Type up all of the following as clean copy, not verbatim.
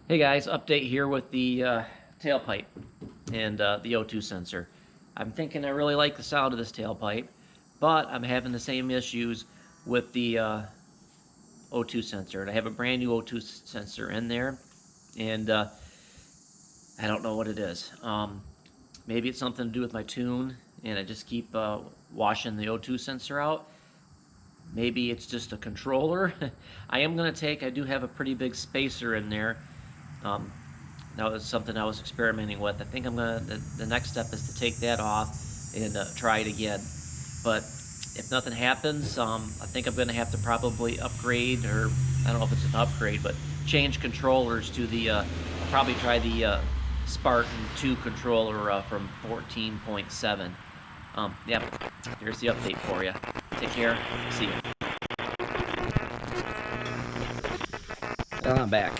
Hey guys, update here with the tailpipe and the O2 sensor. I'm thinking I really like the sound of this tailpipe, but I'm having the same issues with the O2 sensor. And I have a brand new O2 sensor in there, and I don't know what it is. Maybe it's something to do with my tune, and I just keep washing the O2 sensor out. Maybe it's just a controller. I do have a pretty big spacer in there. Um, that was something I was experimenting with. I think the next step is to take that off and try it again. But if nothing happens, I think I'm gonna have to probably upgrade, or I don't know if it's an upgrade, but change controllers to I'll probably try the Spartan 2 controller from 14.7. Yeah, here's the update for you. Take care. See you. Well, I'm back.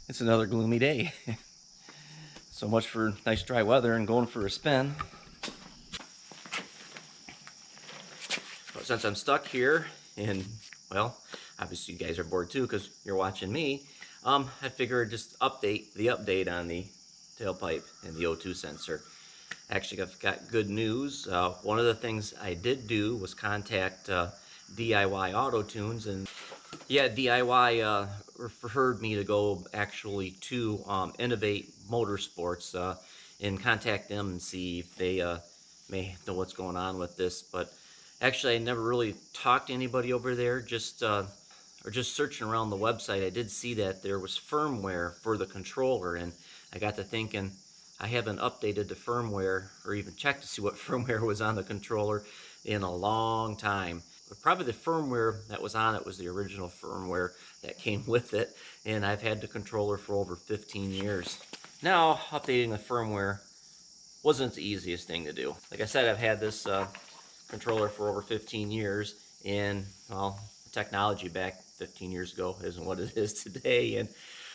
It's another gloomy day. So much for nice dry weather and going for a spin. But since I'm stuck here, and well, obviously you guys are bored too because you're watching me, I figured just update on the tailpipe and the O2 sensor. Actually, I've got good news. One of the things I did do was contact DIY Auto Tunes, and yeah, DIY referred me to go actually to Innovate Motorsports and contact them and see if they may know what's going on with this. But actually, I never really talked to anybody over there. Just searching around the website, I did see that there was firmware for the controller, and I got to thinking, I haven't updated the firmware or even checked to see what firmware was on the controller in a long time. But probably the firmware that was on it was the original firmware that came with it, and I've had the controller for over 15 years. Now, updating the firmware wasn't the easiest thing to do. Like I said, I've had this controller for over 15 years, and well, the technology back 15 years ago isn't what it is today, and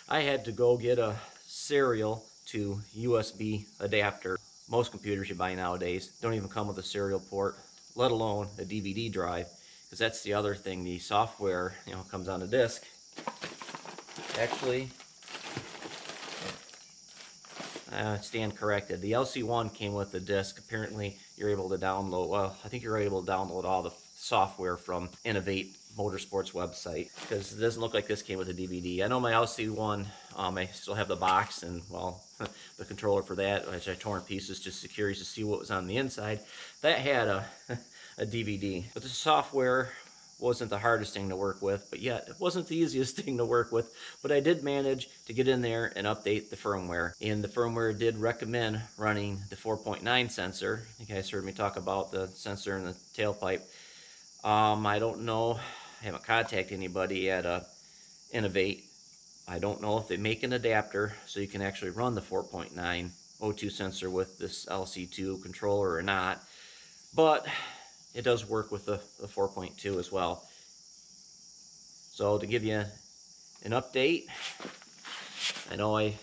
I had to go get a serial to USB adapter. Most computers you buy nowadays don't even come with a serial port, let alone a DVD drive, because that's the other thing. The software, comes on a disc. Actually, stand corrected. The LC1 came with the disc. Apparently, you're able to download, well, I think you're able to download all the software from Innovate Motorsports website, because it doesn't look like this came with a DVD. I know my LC1, I still have the box and, well, the controller for that, which I tore in pieces just to curious to see what was on the inside. That had a DVD. But the software wasn't the hardest thing to work with, but yet it wasn't the easiest thing to work with. But I did manage to get in there and update the firmware. And the firmware did recommend running the 4.9 sensor. You guys heard me talk about the sensor in the tailpipe. I don't know. I haven't contacted anybody at Innovate. I don't know if they make an adapter so you can actually run the 4.9 O2 sensor with this LC2 controller or not. But it does work with the 4.2 as well. So to give you an update, I know I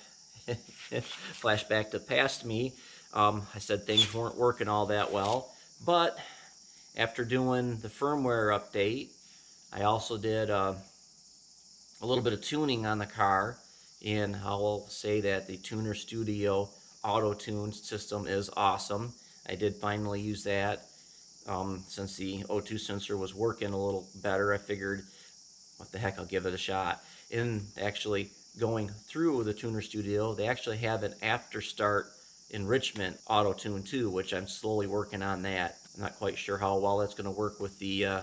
flashback to past me. I said things weren't working all that well, but after doing the firmware update, I also did a little bit of tuning on the car, and I will say that the Tuner Studio auto tune system is awesome. I did finally use that. Since the O2 sensor was working a little better, I figured, what the heck, I'll give it a shot. And actually going through the Tuner Studio, they actually have an after start enrichment auto tune too, which I'm slowly working on that. I'm not quite sure how well that's going to work with the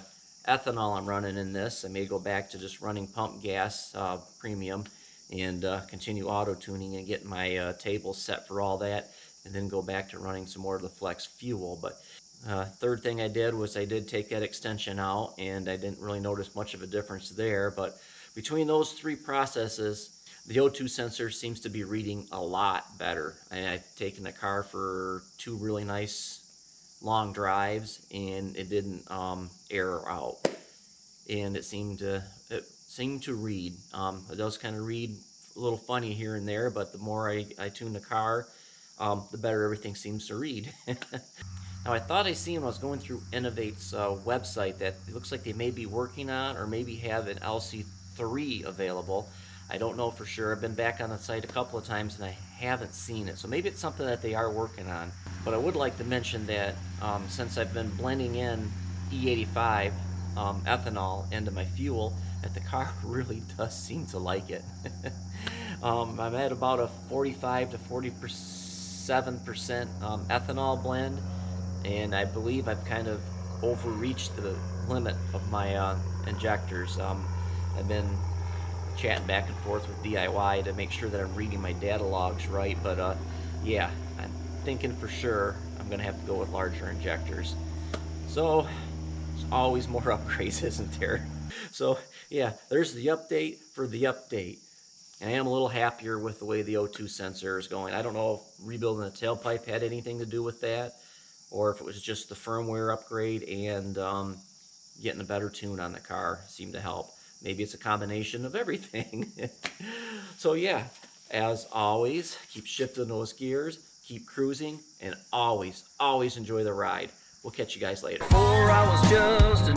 ethanol I'm running in this. I may go back to just running pump gas premium and continue auto tuning and get my table set for all that, and then go back to running some more of the flex fuel. But third thing I did was I did take that extension out, and I didn't really notice much of a difference there. But between those three processes, the O2 sensor seems to be reading a lot better. And I've taken the car for 2 really nice long drives, and it didn't error out. And it seemed to read. It does kind of read a little funny here and there, but the more I tune the car, the better everything seems to read. Now, I thought I seen when I was going through Innovate's website that it looks like they may be working on or maybe have an LC3 available. I don't know for sure. I've been back on the site a couple of times and I haven't seen it. So maybe it's something that they are working on. But I would like to mention that since I've been blending in E85 ethanol into my fuel, that the car really does seem to like it. I'm at about a 45 to 47% ethanol blend, and I believe I've kind of overreached the limit of my injectors. I've been chatting back and forth with DIY to make sure that I'm reading my data logs right, but yeah, I'm thinking for sure I'm gonna have to go with larger injectors. So there's always more upgrades, isn't there? So yeah, there's the update for the update. And I am a little happier with the way the O2 sensor is going. I don't know if rebuilding the tailpipe had anything to do with that, or if it was just the firmware upgrade and getting a better tune on the car seemed to help. Maybe it's a combination of everything. So yeah, as always, keep shifting those gears, keep cruising, and always, always enjoy the ride. We'll catch you guys later. 4 hours just